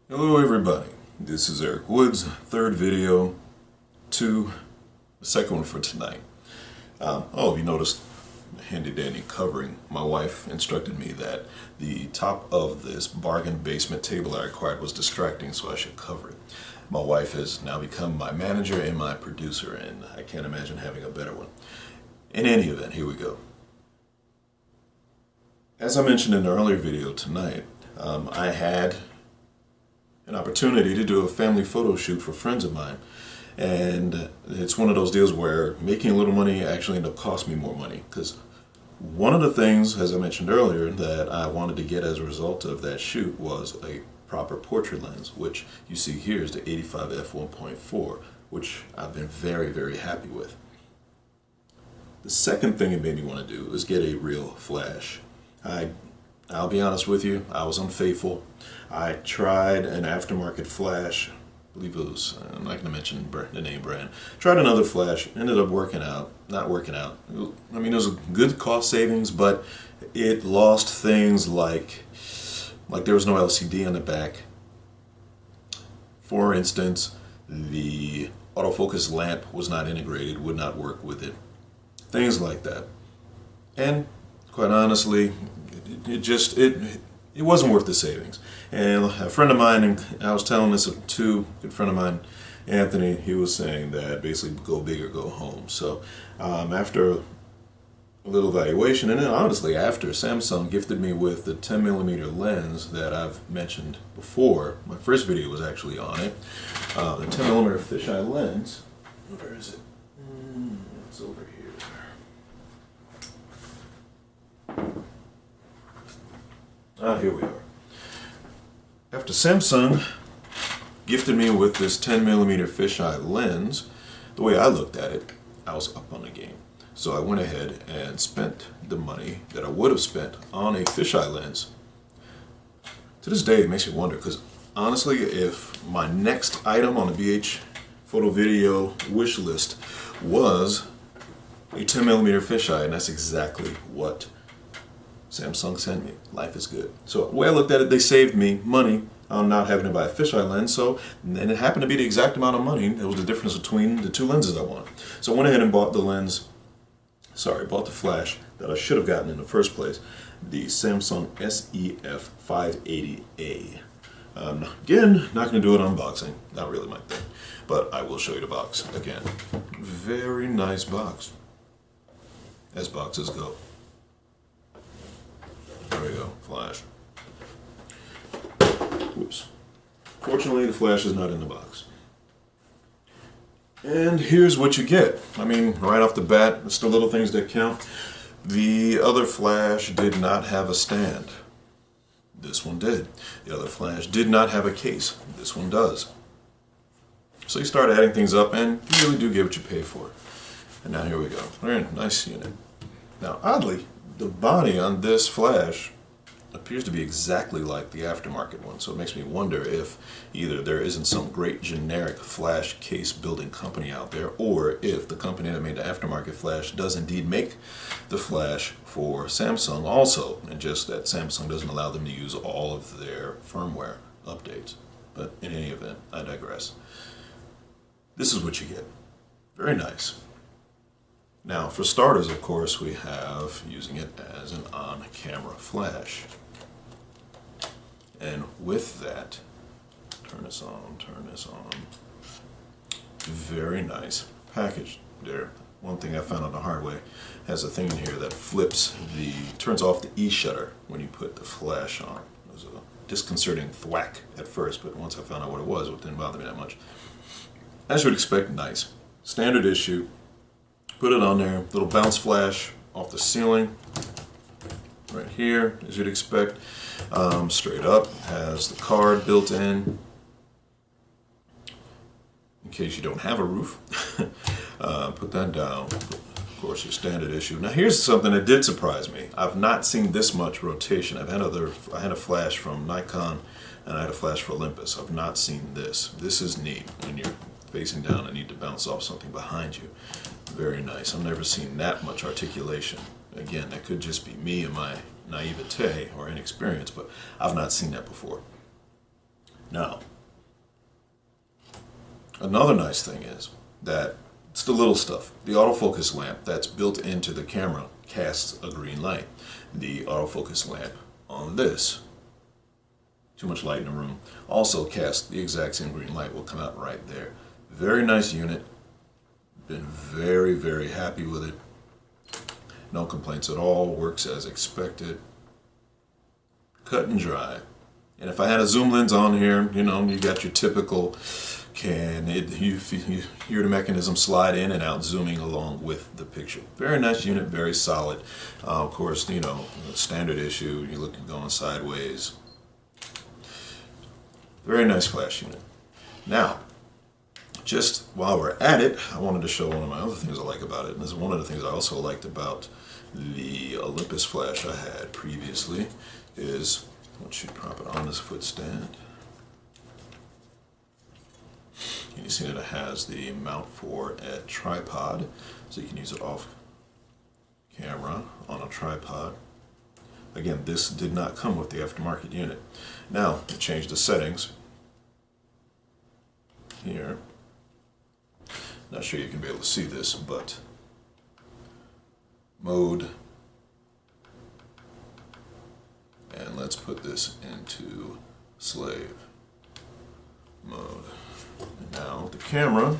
Hello everybody, this is Eric Woods, third video to the second one for tonight. You noticed the handy dandy covering. My wife instructed me that the top of this bargain basement table I acquired was distracting, so I should cover it. My wife has now become my manager and my producer, and I can't imagine having a better one. In any event, here we go. As I mentioned in the earlier video tonight, I had an opportunity to do a family photo shoot for friends of mine, and it's one of those deals where making a little money actually ended up costing me more money, because one of the things, as I mentioned earlier, that I wanted to get as a result of that shoot was a proper portrait lens, which you see here is the 85f1.4, which I've been very, very happy with. The second thing it made me want to do is get a real flash. I'll be honest with you, I was unfaithful. I tried an aftermarket flash, I believe it was, I'm not going to mention the name brand. Tried another flash, ended up not working out. I mean, it was a good cost savings, but it lost things like there was no LCD on the back. For instance, the autofocus lamp was not integrated, would not work with it. Things like that. And quite honestly, it wasn't worth the savings. And a friend of mine, and I was telling this to a good friend of mine, Anthony, he was saying that basically go big or go home. So after a little evaluation, and then honestly after Samsung gifted me with the 10mm lens that I've mentioned before, my first video was actually on it, the 10mm fisheye lens. Where is it? It's over here. Here we are. After Samsung gifted me with this 10mm fisheye lens, the way I looked at it, I was up on the game. So I went ahead and spent the money that I would have spent on a fisheye lens. To this day, it makes me wonder, because honestly, if my next item on the BH photo video wish list was a 10mm fisheye, and that's exactly what Samsung sent me. Life is good. So the way I looked at it, they saved me money on not having to buy a fisheye lens. And it happened to be the exact amount of money. It was the difference between the two lenses I wanted. So I went ahead and bought bought the flash that I should have gotten in the first place, the Samsung SEF580A. Again, not going to do an unboxing. Not really my thing. But I will show you the box again. Very nice box, as boxes go. There we go, flash. Whoops. Fortunately, the flash is not in the box. And here's what you get. I mean, right off the bat, it's the little things that count. The other flash did not have a stand. This one did. The other flash did not have a case. This one does. So you start adding things up, and you really do get what you pay for. And now here we go. Very nice unit. Now, oddly, the body on this flash appears to be exactly like the aftermarket one, so it makes me wonder if either there isn't some great generic flash case building company out there, or if the company that made the aftermarket flash does indeed make the flash for Samsung also, and just that Samsung doesn't allow them to use all of their firmware updates. But in any event, I digress. This is what you get. Very nice. Now, for starters, of course, we have using it as an on-camera flash. And with that, turn this on. Very nice package there. One thing I found out the hard way, has a thing in here that turns off the E-shutter when you put the flash on. It was a disconcerting thwack at first, but once I found out what it was, it didn't bother me that much. As you would expect, nice. Standard issue. Put it on there, little bounce flash off the ceiling, right here, as you'd expect. Straight up, has the card built in case you don't have a roof. Put that down. Of course, your standard issue. Now here's something that did surprise me. I've not seen this much rotation. I had a flash from Nikon, and I had a flash for Olympus. I've not seen this. This is neat. When you're facing down and need to bounce off something behind you. Very nice. I've never seen that much articulation. Again, that could just be me and my naivete or inexperience, but I've not seen that before. Now, another nice thing is that it's the little stuff. The autofocus lamp that's built into the camera casts a green light. The autofocus lamp on this, too much light in the room, also casts the exact same green light. Will come out right there. Very nice unit. Been very, very happy with it. No complaints at all. Works as expected. Cut and dry. And if I had a zoom lens on here, you know, you got your typical you hear the mechanism slide in and out, zooming along with the picture. Very nice unit, very solid. Of course, you know, standard issue, you're looking going sideways. Very nice flash unit. Now, just while we're at it, I wanted to show one of my other things I like about it. And this is one of the things I also liked about the Olympus flash I had previously is, once you prop it on this foot stand, you see that it has the mount for a tripod, so you can use it off camera on a tripod. Again, this did not come with the aftermarket unit. Now, to change the settings here, not sure you can be able to see this, but mode, and let's put this into slave mode. Now the camera,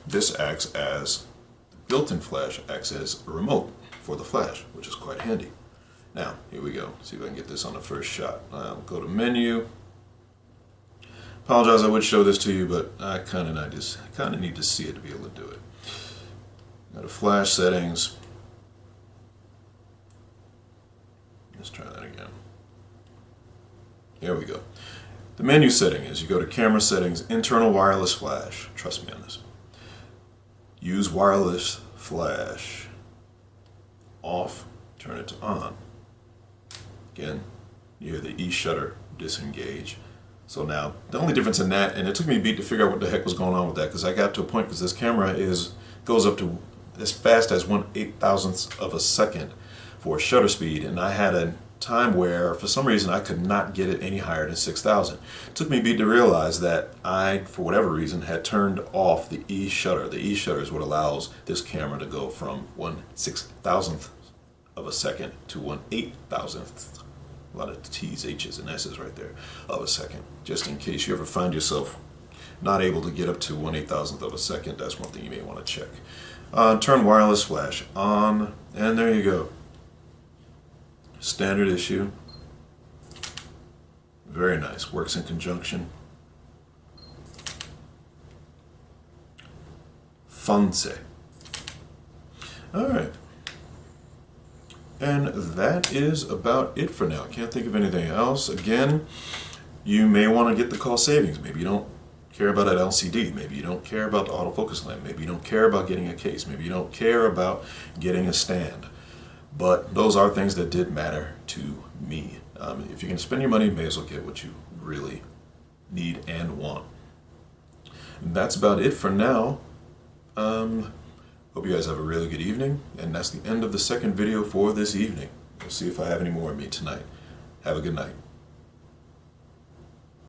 this acts as, the built-in flash acts as a remote for the flash, which is quite handy. Now, here we go. See if I can get this on the first shot. I'll go to menu. Apologize, I would show this to you, but I kind of need to see it to be able to do it. Go to flash settings. Let's try that again. Here we go. The menu setting is you go to camera settings, internal wireless flash. Trust me on this. Use wireless flash. Off, turn it to on. Again, you hear the E shutter disengage. So now, the only difference in that, and it took me a beat to figure out what the heck was going on with that, because I got to a point, because this camera goes up to as fast as 1/8,000th of a second for shutter speed, and I had a time where, for some reason, I could not get it any higher than 6,000. It took me a beat to realize that I, for whatever reason, had turned off the E shutter. The E shutter is what allows this camera to go from 1/6,000th of a second to 1/8,000th. A lot of T's, H's, and S's right there of a second. Just in case you ever find yourself not able to get up to 1/8,000th of a second, that's one thing you may want to check. Turn wireless flash on, and there you go. Standard issue. Very nice. Works in conjunction. Fancy. All right. And that is about it for now. I can't think of anything else. Again, you may want to get the cost savings. Maybe you don't care about an LCD. Maybe you don't care about the autofocus lamp. Maybe you don't care about getting a case. Maybe you don't care about getting a stand. But those are things that did matter to me. If you're going to spend your money, you may as well get what you really need and want. And that's about it for now. Hope you guys have a really good evening. And that's the end of the second video for this evening. We'll see if I have any more of me tonight. Have a good night.